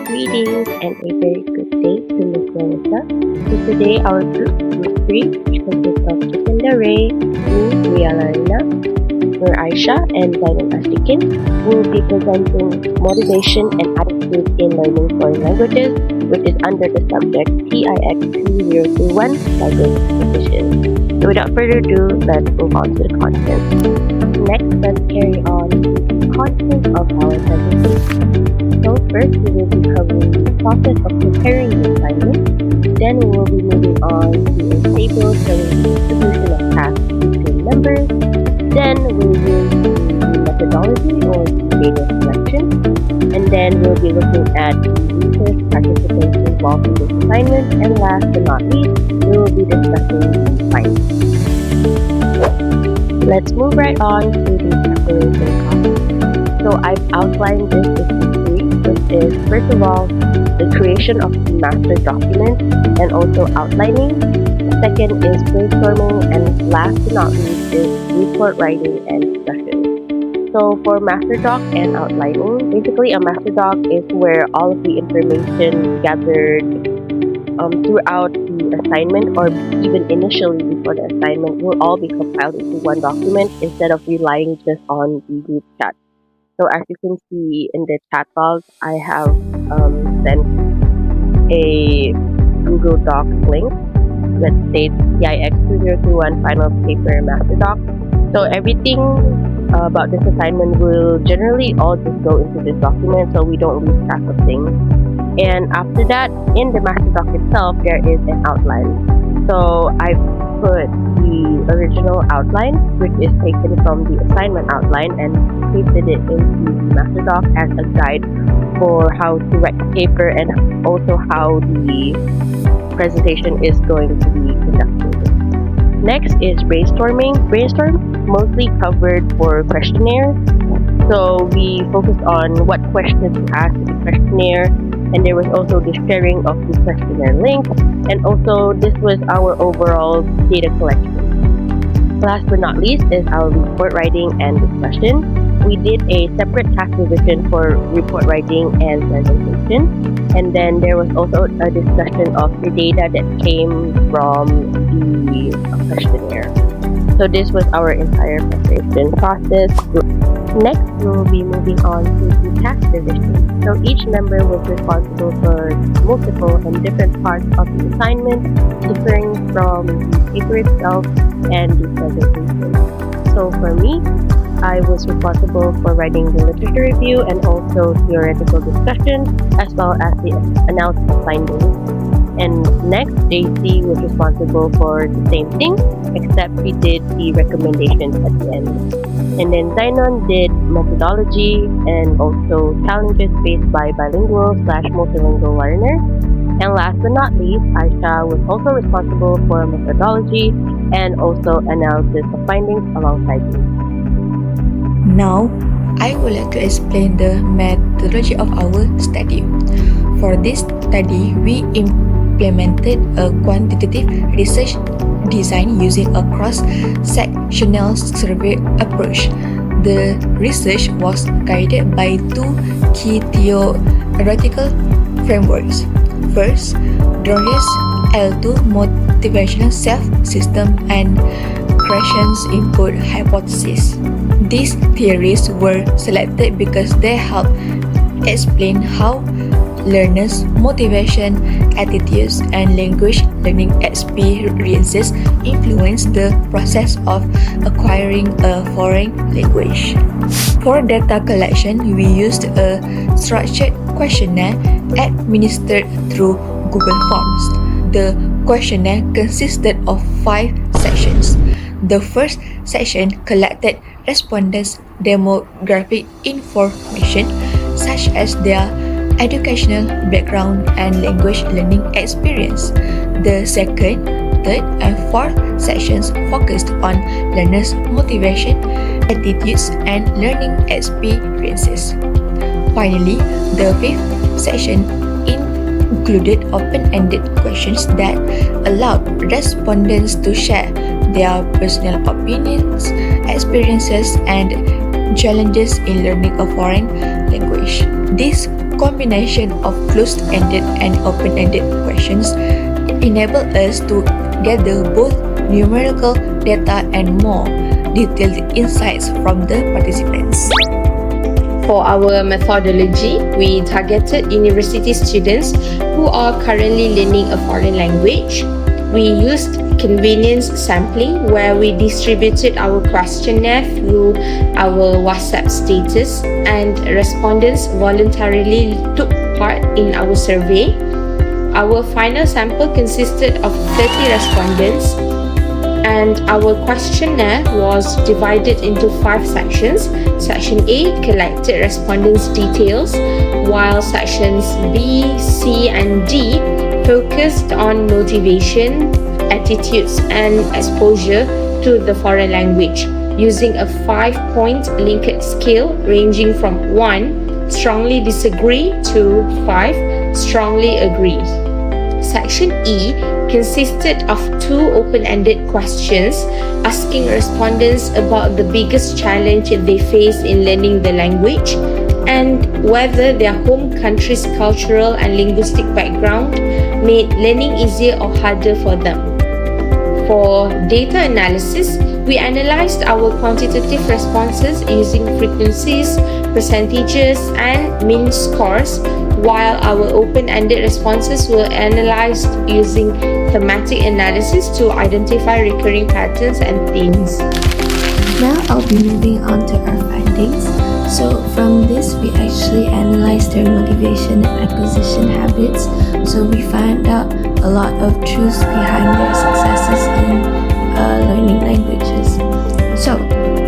Greetings and a very good day to Miss Melissa. So today our group 3, which consists of Jacinda Ray, me, Ria Larina, Nur Aisha, and Zainal Astikin, will be presenting motivation and attitude in learning foreign languages, which is under the subject TIX2021 language acquisition. So without further ado, let's move on to the content. Next, let's carry on the content of our presentation. So first, we will be covering the process of preparing the assignment. Then we will be moving on to a table showing the distribution of tasks between members. Then we will use the methodology or data selection. And then we'll be looking at the research participants involved in this assignment. And last but not least, we will be discussing the findings. Let's move right on to the preparation process. So I've outlined this into three, which is first of all the creation of the master document and also outlining. The second is brainstorming, and last but not least is report writing and discussion. So for master doc and outlining, basically a master doc is where all of the information gathered throughout the assignment or even initially before the assignment will all be compiled into one document instead of relying just on the group chat. So as you can see in the chat box, I have sent a Google Docs link that states TIX2021 final paper master doc. So everything about this assignment will generally all just go into this document so we don't lose track of things. And after that, in the master doc itself, there is an outline. So I've put the original outline, which is taken from the assignment outline, and pasted it into the master doc as a guide for how to write the paper and also how the presentation is going to be conducted. Next is brainstorming. Brainstorm mostly covered for questionnaires. So we focused on what questions to ask in the questionnaire, and there was also the sharing of the questionnaire link, and also this was our overall data collection. Last but not least is our report writing and discussion. We did a separate task division for report writing and presentation, and then there was also a discussion of the data that came from the questionnaire. So this was our entire preparation process. Next, we will be moving on to the task division. So each member was responsible for multiple and different parts of the assignment, differing from the paper itself and the presentation. So for me, I was responsible for writing the literature review and also theoretical discussion, as well as the announced findings. And next, JC was responsible for the same thing, except we did the recommendations at the end. And then Zainon did methodology and also challenges faced by bilingual/multilingual learners. And last but not least, Aisha was also responsible for methodology and also analysis of findings alongside me. Now, I would like to explain the methodology of our study. For this study, we implemented a quantitative research design using a cross-sectional survey approach. The research was guided by two key theoretical frameworks. First, Drorius L2 motivational self-system and Krashen's input hypothesis. These theories were selected because they help explain how learners' motivation, attitudes, and language learning experiences influence the process of acquiring a foreign language. For data collection, we used a structured questionnaire administered through Google Forms. The questionnaire consisted of 5 sections. The first section collected respondents' demographic information, such as their educational background and language learning experience. The second, third, and fourth sections focused on learners' motivation, attitudes, and learning experiences. Finally, the fifth section included open-ended questions that allowed respondents to share their personal opinions, experiences, and challenges in learning a foreign language. These combination of closed-ended and open-ended questions enable us to gather both numerical data and more detailed insights from the participants. For our methodology, we targeted university students who are currently learning a foreign language. We used convenience sampling, where we distributed our questionnaire through our WhatsApp status, and respondents voluntarily took part in our survey. Our final sample consisted of 30 respondents, and our questionnaire was divided into 5 sections. Section A collected respondents' details, while sections B, C, and D focused on motivation, attitudes, and exposure to the foreign language, using a 5-point Likert scale ranging from 1, strongly disagree, to 5, strongly agree. Section E consisted of 2 open-ended questions asking respondents about the biggest challenge they face in learning the language and whether their home country's cultural and linguistic background made learning easier or harder for them. For data analysis, we analyzed our quantitative responses using frequencies, percentages, and mean scores, while our open-ended responses were analyzed using thematic analysis to identify recurring patterns and themes. Now I'll be moving on to our findings. So from this, we actually analyzed their motivation and acquisition habits. So we find out a lot of truths behind their successes in learning languages. So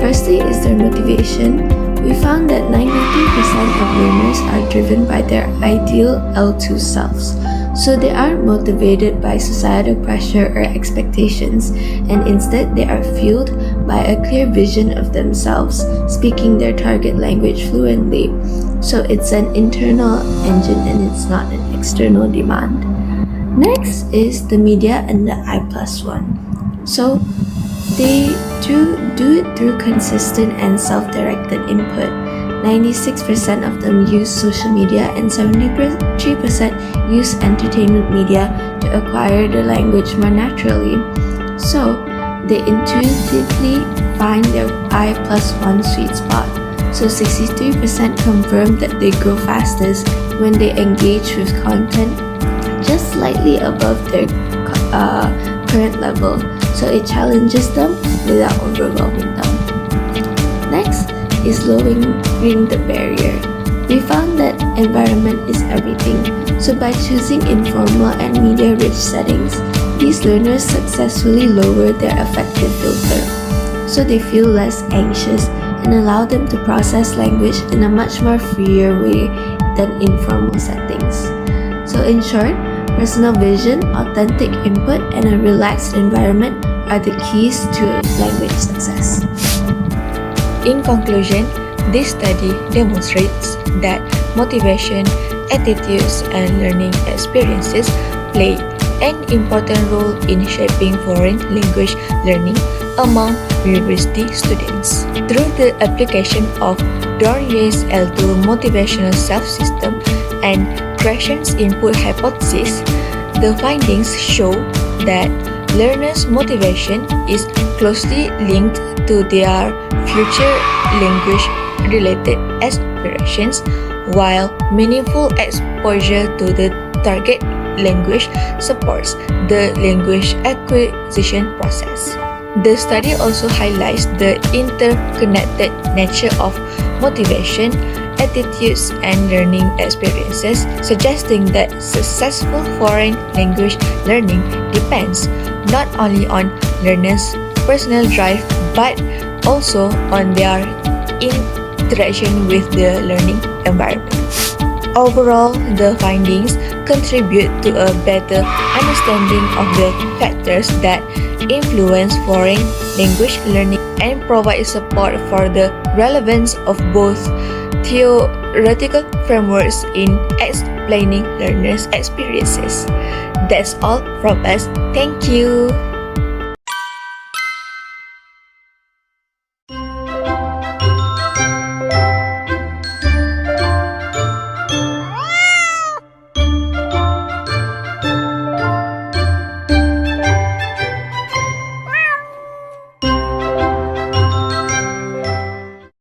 firstly is their motivation. We found that 93% of learners are driven by their ideal L2 selves. So they aren't motivated by societal pressure or expectations, and instead they are fueled by a clear vision of themselves, speaking their target language fluently. So it's an internal engine and it's not an external demand. Next is the media and the I+1. So they do it through consistent and self-directed input. 96% of them use social media and 73% use entertainment media to acquire the language more naturally. So they intuitively find their I+1 sweet spot. So 63% confirm that they grow fastest when they engage with content just slightly above their current level. So it challenges them without overwhelming them. Next is lowering the barrier. We found that environment is everything. So by choosing informal and media-rich settings, these learners successfully lower their affective filter. So they feel less anxious and allow them to process language in a much more freer way than informal settings. So in short, personal vision, authentic input, and a relaxed environment are the keys to language success. In conclusion, this study demonstrates that motivation, attitudes, and learning experiences play an important role in shaping foreign language learning among university students. Through the application of Dorier's L2 motivational self-system and questions input hypothesis, the findings show that learners' motivation is closely linked to their future language-related aspirations, while meaningful exposure to the target language supports the language acquisition process. The study also highlights the interconnected nature of motivation, attitudes, and learning experiences, suggesting that successful foreign language learning depends not only on learners' personal drive but also on their interaction with the learning environment. Overall, the findings contribute to a better understanding of the factors that influence foreign language learning and provide support for the relevance of both theoretical frameworks in explaining learners' experiences. That's all from us. Thank you.